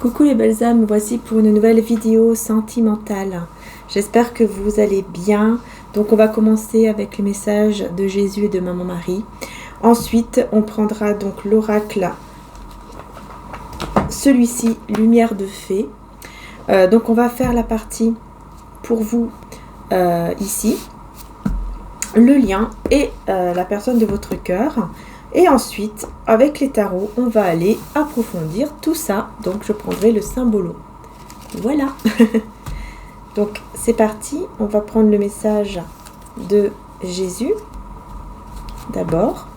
Coucou les belles âmes, voici pour une nouvelle vidéo sentimentale. J'espère que vous allez bien. Donc on va commencer avec le message de Jésus et de Maman Marie. Ensuite, on prendra donc l'oracle, celui-ci, lumière de fée. Donc on va faire la partie pour vous ici, le lien et la personne de votre cœur. Et ensuite, avec les tarots, on va aller approfondir tout ça. Donc, je prendrai le symbolo. Voilà. Donc, c'est parti. On va prendre le message de Jésus. D'abord.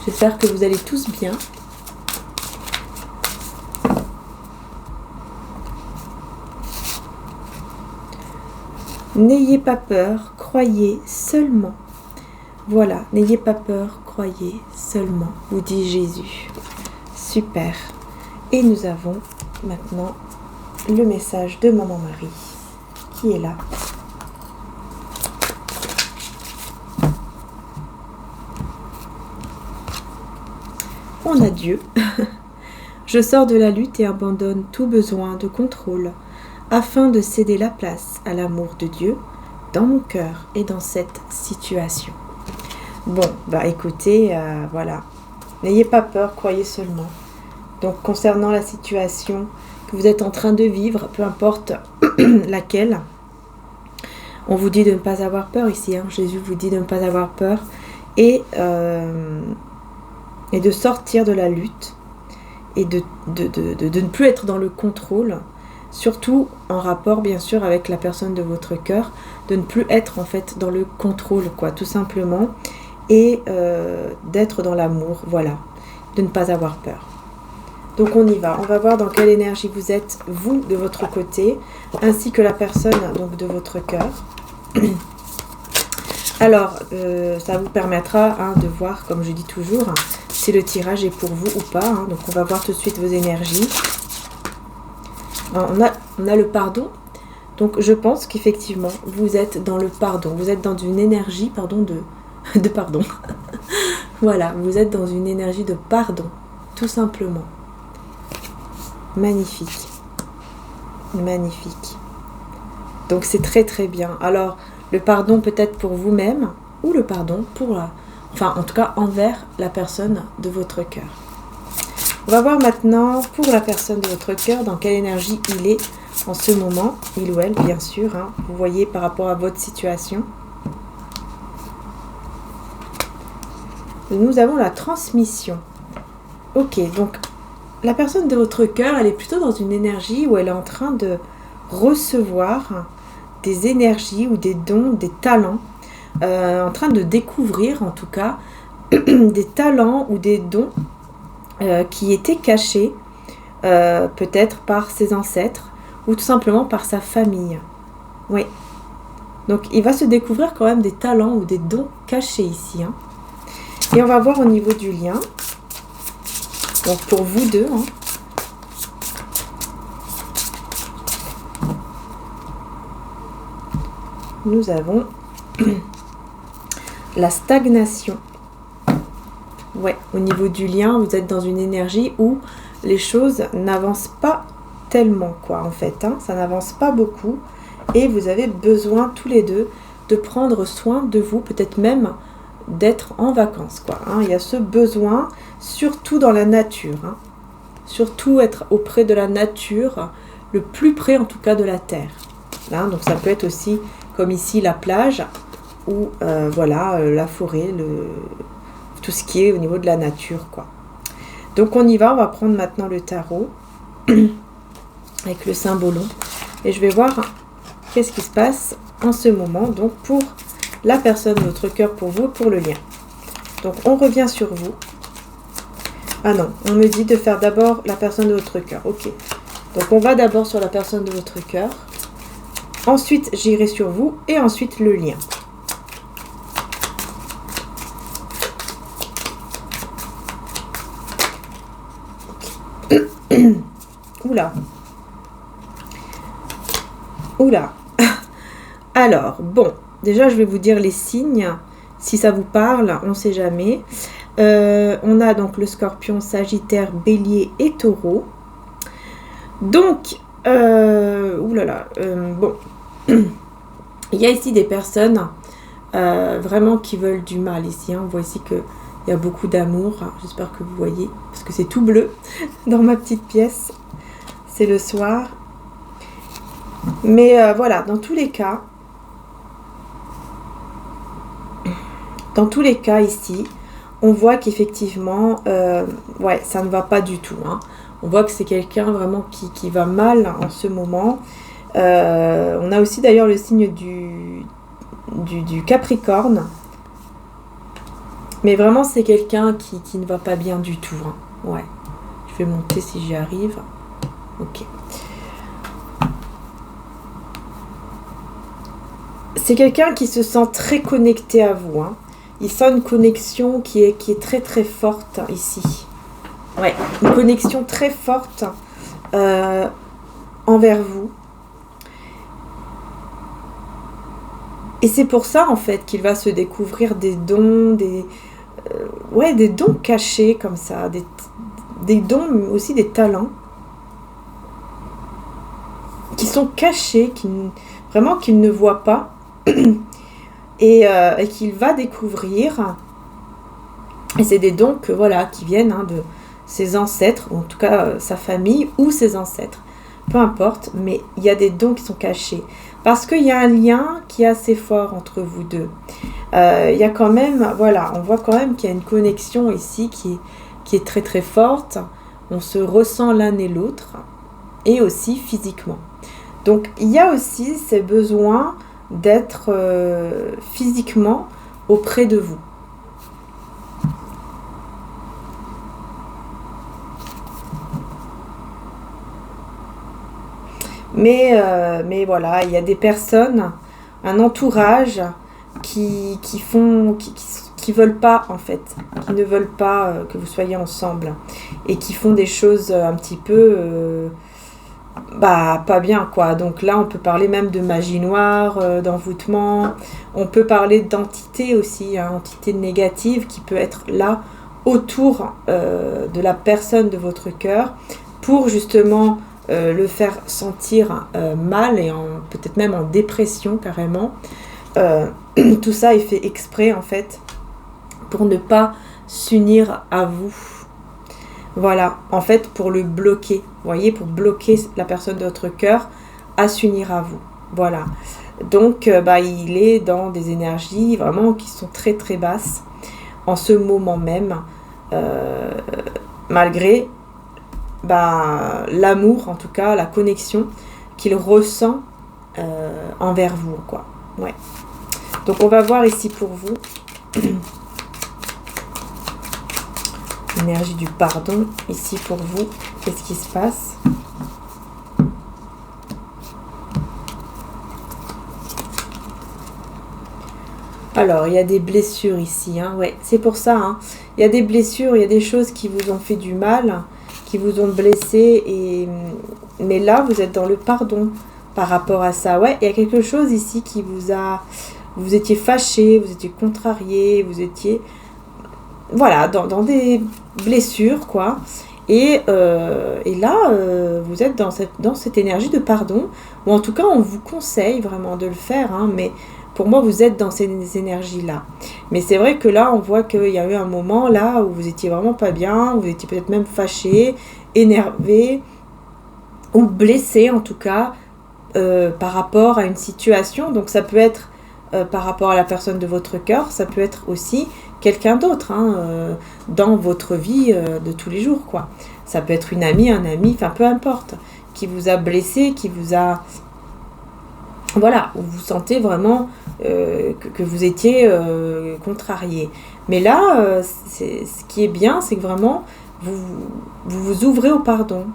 J'espère que vous allez tous bien. N'ayez pas peur, croyez seulement. Voilà, n'ayez pas peur, croyez seulement, vous dit Jésus. Super. Et nous avons maintenant le message de Maman Marie qui est là. On a Dieu. Je sors de la lutte et abandonne tout besoin de contrôle, afin de céder la place à l'amour de Dieu dans mon cœur et dans cette situation. Bon, bah écoutez, voilà. N'ayez pas peur, croyez seulement. Donc, concernant la situation que vous êtes en train de vivre, peu importe laquelle, on vous dit de ne pas avoir peur ici. Jésus vous dit de ne pas avoir peur et de sortir de la lutte et de ne plus être dans le contrôle. Surtout en rapport bien sûr avec la personne de votre cœur, de ne plus être en fait dans le contrôle quoi, tout simplement, et d'être dans l'amour, voilà, de ne pas avoir peur. Donc on y va, on va voir dans quelle énergie vous êtes, vous de votre côté, ainsi que la personne donc de votre cœur. Alors, ça vous permettra de voir, comme je dis toujours, si le tirage est pour vous ou pas. Donc on va voir tout de suite vos énergies. On a le pardon, donc je pense qu'effectivement vous êtes dans le pardon, vous êtes dans une énergie de pardon. Voilà, vous êtes dans une énergie de pardon, tout simplement. Magnifique, magnifique. Donc c'est très très bien. Alors le pardon peut-être pour vous-même ou le pardon pour en tout cas envers la personne de votre cœur. On va voir maintenant pour la personne de votre cœur dans quelle énergie il est en ce moment, il ou elle bien sûr, vous voyez par rapport à votre situation. Nous avons la transmission. Ok, donc la personne de votre cœur, elle est plutôt dans une énergie où elle est en train de recevoir des énergies ou des dons, des talents, en train de découvrir en tout cas des talents ou des dons qui était caché peut-être par ses ancêtres ou tout simplement par sa famille. Oui. Donc il va se découvrir quand même des talents ou des dons cachés ici. Et on va voir au niveau du lien. Donc pour vous deux. Nous avons la stagnation. Ouais, au niveau du lien, vous êtes dans une énergie où les choses n'avancent pas tellement, quoi, en fait. Ça n'avance pas beaucoup. Et vous avez besoin, tous les deux, de prendre soin de vous, peut-être même d'être en vacances, quoi. Il y a ce besoin, surtout dans la nature. Surtout être auprès de la nature, le plus près, en tout cas, de la terre. Donc ça peut être aussi, comme ici, la plage, ou, la forêt, tout ce qui est au niveau de la nature, quoi. Donc on y va, on va prendre maintenant le tarot avec le symbolon et je vais voir qu'est-ce qui se passe en ce moment donc pour la personne de votre cœur, pour vous, pour le lien. Donc on revient sur vous. Ah non, on me dit de faire d'abord la personne de votre cœur. Ok, donc on va d'abord sur la personne de votre cœur, ensuite j'irai sur vous et ensuite le lien. Oula. Oula. Alors, bon, déjà je vais vous dire les signes. Si ça vous parle, on ne sait jamais. On a donc le Scorpion, Sagittaire, Bélier et Taureau. Donc, oulala, bon, il y a ici des personnes vraiment qui veulent du mal ici. Hein. On voit ici qu'il y a beaucoup d'amour. J'espère que vous voyez, parce que c'est tout bleu dans ma petite pièce. C'est le soir. Mais voilà, dans tous les cas ici, on voit qu'effectivement, ouais, ça ne va pas du tout. Hein. On voit que c'est quelqu'un vraiment qui va mal en ce moment. On a aussi d'ailleurs le signe du Capricorne. Mais vraiment, c'est quelqu'un qui ne va pas bien du tout. Hein. Ouais. Je vais monter si j'y arrive. Ok. C'est quelqu'un qui se sent très connecté à vous. Hein. Il sent une connexion qui est très très forte ici. Ouais, une connexion très forte envers vous. Et c'est pour ça en fait qu'il va se découvrir des dons, des dons cachés comme ça, des dons, mais aussi des talents qui sont cachés, vraiment qu'il ne voit pas et qu'il va découvrir. Et c'est des dons que, voilà, qui viennent de ses ancêtres, ou en tout cas sa famille ou ses ancêtres. Peu importe, mais il y a des dons qui sont cachés. Parce qu'il y a un lien qui est assez fort entre vous deux. Il y a quand même, voilà, on voit quand même qu'il y a une connexion ici qui est très très forte. On se ressent l'un et l'autre, et aussi physiquement. Donc il y a aussi ces besoins d'être physiquement auprès de vous. Mais voilà, il y a des personnes, un entourage qui veulent pas en fait, qui ne veulent pas que vous soyez ensemble et qui font des choses un petit peu pas bien quoi. Donc là on peut parler même de magie noire, d'envoûtement, on peut parler d'entité aussi, hein, entité négative qui peut être là autour de la personne de votre cœur pour justement le faire sentir mal et peut-être même en dépression carrément. Tout ça est fait exprès en fait pour ne pas s'unir à vous. Voilà, en fait pour le bloquer, vous voyez, pour bloquer la personne de votre cœur à s'unir à vous. Voilà, donc il est dans des énergies vraiment qui sont très très basses en ce moment même, malgré l'amour, en tout cas la connexion qu'il ressent envers vous, quoi. Ouais. Donc on va voir ici pour vous l'énergie du pardon ici pour vous. Qu'est-ce qui se passe? Alors, il y a des blessures ici, hein, ouais, c'est pour ça, hein. Il y a des blessures, il y a des choses qui vous ont fait du mal, qui vous ont blessé, mais là, vous êtes dans le pardon par rapport à ça. Ouais, il y a quelque chose ici qui vous étiez fâché, vous étiez contrarié, vous étiez, voilà, dans des blessures, quoi. Et là, vous êtes dans cette énergie de pardon, ou en tout cas, on vous conseille vraiment de le faire, hein, mais pour moi, vous êtes dans ces énergies-là. Mais c'est vrai que là, on voit qu'il y a eu un moment là où vous étiez vraiment pas bien, vous étiez peut-être même fâché, énervé, ou blessé en tout cas, par rapport à une situation. Donc ça peut être par rapport à la personne de votre cœur, ça peut être aussi quelqu'un d'autre dans votre vie de tous les jours, quoi. Ça peut être une amie, un ami, enfin peu importe, qui vous a blessé, qui vous a... Voilà, où vous sentez vraiment que vous étiez contrarié. Mais là, ce qui est bien, c'est que vraiment, vous ouvrez au pardon.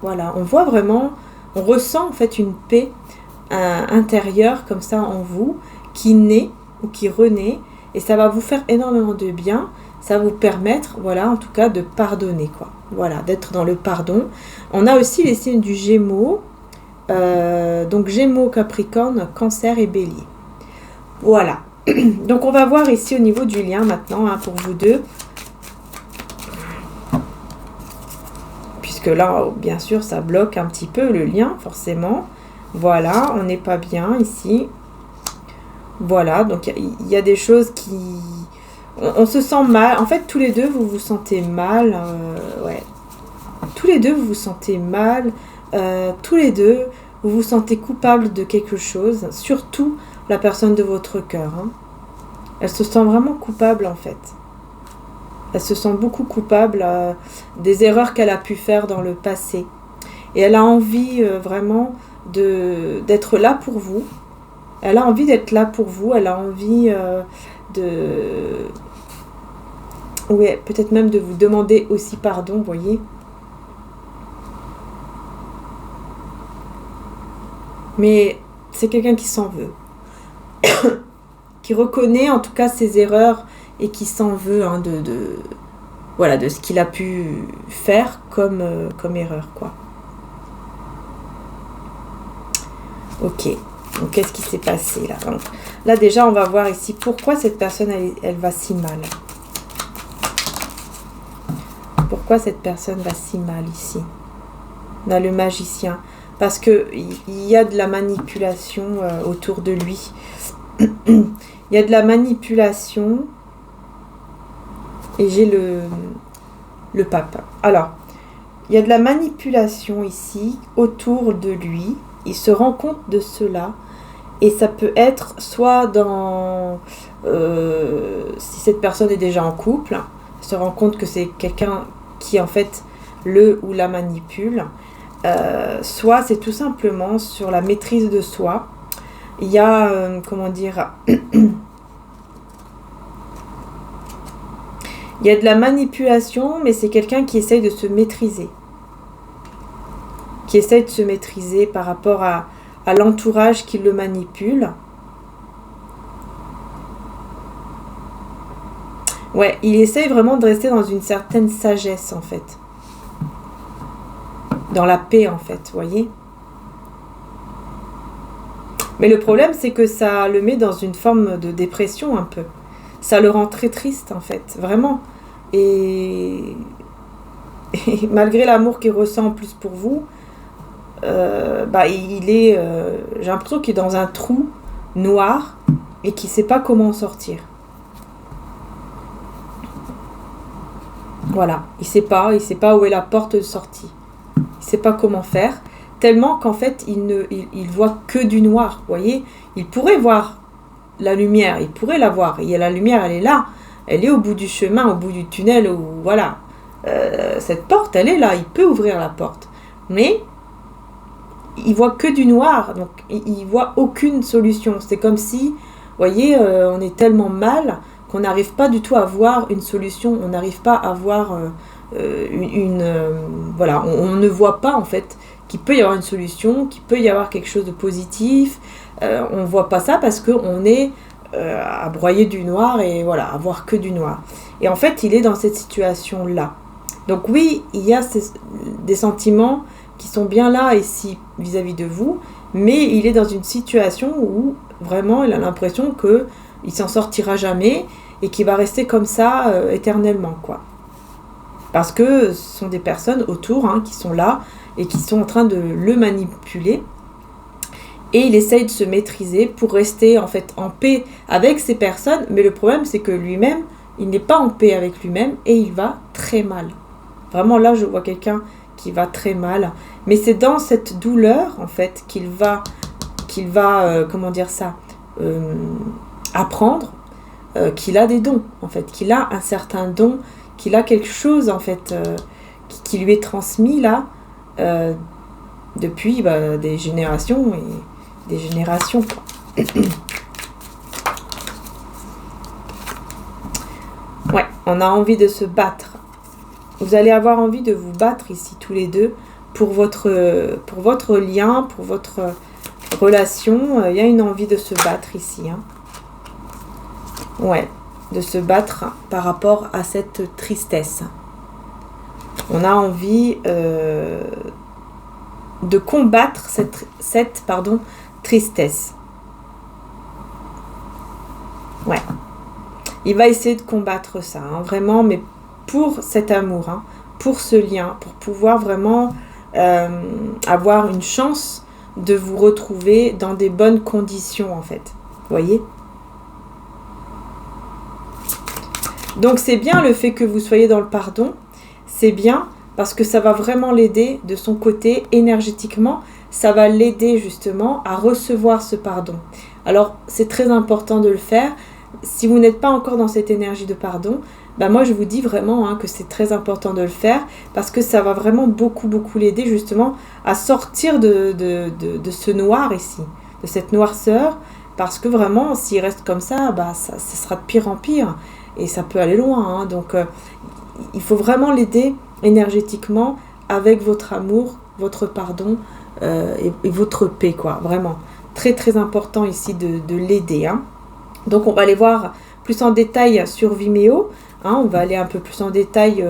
Voilà, on voit vraiment, on ressent en fait une paix intérieure comme ça en vous, qui naît ou qui renaît, et ça va vous faire énormément de bien, ça va vous permettre, voilà, en tout cas, de pardonner, quoi. Voilà, d'être dans le pardon. On a aussi les signes du Gémeaux, donc Gémeaux, Capricorne, Cancer et Bélier. Voilà. Donc on va voir ici au niveau du lien maintenant, hein, pour vous deux. puisque là, bien sûr, ça bloque un petit peu le lien, forcément. Voilà, on n'est pas bien ici. Voilà, donc il y a des choses qui... On se sent mal. En fait, tous les deux, vous vous sentez mal. Ouais. Tous les deux, vous vous sentez mal. Tous les deux, vous vous sentez coupable de quelque chose. Surtout la personne de votre cœur. Hein. Elle se sent vraiment coupable, en fait. Elle se sent beaucoup coupable des erreurs qu'elle a pu faire dans le passé. Et elle a envie vraiment d'être là pour vous. Elle a envie d'être là pour vous. Elle a envie de... Oui, peut-être même de vous demander aussi pardon, vous voyez. Mais c'est quelqu'un qui s'en veut. Qui reconnaît en tout cas ses erreurs et qui s'en veut hein, voilà, de ce qu'il a pu faire comme erreur, quoi. Ok, donc qu'est-ce qui s'est passé là? Donc, là déjà, on va voir ici pourquoi cette personne, elle va si mal. Pourquoi cette personne va si mal ici? On a le magicien. Parce qu'il y a de la manipulation autour de lui. Il y a de la manipulation. Et j'ai le pape. Alors, il y a de la manipulation ici autour de lui. Il se rend compte de cela. Et ça peut être soit dans... si cette personne est déjà en couple, il se rend compte que c'est quelqu'un qui en fait le ou la manipule. Soit c'est tout simplement sur la maîtrise de soi. Il y a, comment dire... Il y a de la manipulation, mais c'est quelqu'un qui essaye de se maîtriser. Qui essaye de se maîtriser par rapport à l'entourage qui le manipule. Ouais, il essaye vraiment de rester dans une certaine sagesse, en fait. Dans la paix, en fait, vous voyez. Mais le problème, c'est que ça le met dans une forme de dépression, un peu. Ça le rend très triste, en fait, vraiment. Et malgré l'amour qu'il ressent en plus pour vous, il est... j'ai l'impression qu'il est dans un trou noir et qu'il ne sait pas comment en sortir. Voilà, il sait pas où est la porte de sortie. Il ne sait pas comment faire, tellement qu'en fait, il voit que du noir, vous voyez. Il pourrait voir la lumière, il pourrait la voir. Et la lumière, elle est là. Elle est au bout du chemin, au bout du tunnel, voilà. Cette porte, elle est là, il peut ouvrir la porte. Mais il voit que du noir, donc il voit aucune solution. C'est comme si, vous voyez, on est tellement mal qu'on n'arrive pas du tout à voir une solution. On n'arrive pas à voir voilà, on ne voit pas en fait qu'il peut y avoir une solution, qu'il peut y avoir quelque chose de positif. On ne voit pas ça parce qu'on est à broyer du noir et voilà, à voir que du noir. Et en fait, il est dans cette situation-là. Donc oui, il y a des sentiments qui sont bien là ici vis-à-vis de vous, mais il est dans une situation où vraiment il a l'impression qu'il ne s'en sortira jamais et qu'il va rester comme ça éternellement, quoi. Parce que ce sont des personnes autour hein, qui sont là et qui sont en train de le manipuler. Et il essaye de se maîtriser pour rester en fait en paix avec ces personnes. Mais le problème, c'est que lui-même, il n'est pas en paix avec lui-même et il va très mal. Vraiment, là, je vois quelqu'un qui va très mal. Mais c'est dans cette douleur, en fait, qu'il va comment dire ça, apprendre qu'il a des dons, en fait. Qu'il a un certain don, qu'il a quelque chose, en fait, qui lui est transmis, là, depuis des générations et des générations, quoi. Ouais, on a envie de se battre. Vous allez avoir envie de vous battre ici tous les deux pour votre lien, pour votre relation. Il y a une envie de se battre ici. Hein. Ouais, de se battre par rapport à cette tristesse. On a envie de combattre cette tristesse. Ouais. Il va essayer de combattre ça, hein, vraiment, mais pour cet amour, hein, pour ce lien, pour pouvoir vraiment avoir une chance de vous retrouver dans des bonnes conditions en fait. Vous voyez ? Donc c'est bien le fait que vous soyez dans le pardon, c'est bien parce que ça va vraiment l'aider de son côté énergétiquement, ça va l'aider justement à recevoir ce pardon. Alors c'est très important de le faire. Si vous n'êtes pas encore dans cette énergie de pardon, moi je vous dis vraiment que c'est très important de le faire parce que ça va vraiment beaucoup l'aider justement à sortir de ce noir ici, de cette noirceur, parce que vraiment s'il reste comme ça, ça sera de pire en pire et ça peut aller loin. Donc il faut vraiment l'aider énergétiquement avec votre amour, votre pardon et votre paix, quoi, vraiment. Très important ici de l'aider. Donc on va aller voir plus en détail sur Vimeo. On va aller un peu plus en détail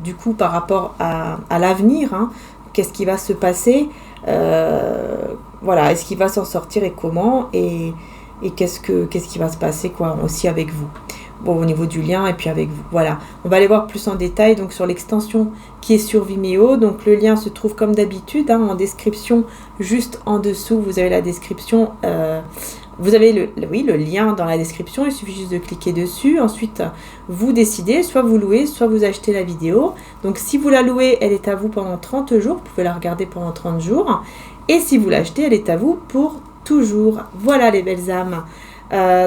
du coup par rapport à l'avenir. Qu'est-ce qui va se passer, voilà, est-ce qu'il va s'en sortir et comment, et qu'est-ce qui va se passer quoi aussi avec vous. Bon, au niveau du lien et puis avec vous. Voilà, on va aller voir plus en détail donc sur l'extension qui est sur Vimeo. Donc le lien se trouve comme d'habitude en description, juste en dessous. Vous avez la description. Vous avez le lien dans la description. Il suffit juste de cliquer dessus. Ensuite, vous décidez, soit vous louez, soit vous achetez la vidéo. Donc si vous la louez, elle est à vous pendant 30 jours. Vous pouvez la regarder pendant 30 jours. Et si vous l'achetez, elle est à vous pour toujours. Voilà les belles âmes.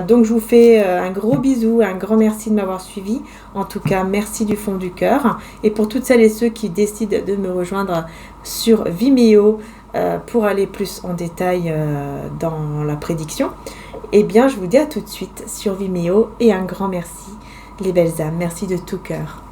Donc je vous fais un gros bisou, un grand merci de m'avoir suivi. En tout cas, merci du fond du cœur. Et pour toutes celles et ceux qui décident de me rejoindre sur Vimeo pour aller plus en détail dans la prédiction, eh bien je vous dis à tout de suite sur Vimeo et un grand merci les belles âmes. Merci de tout cœur.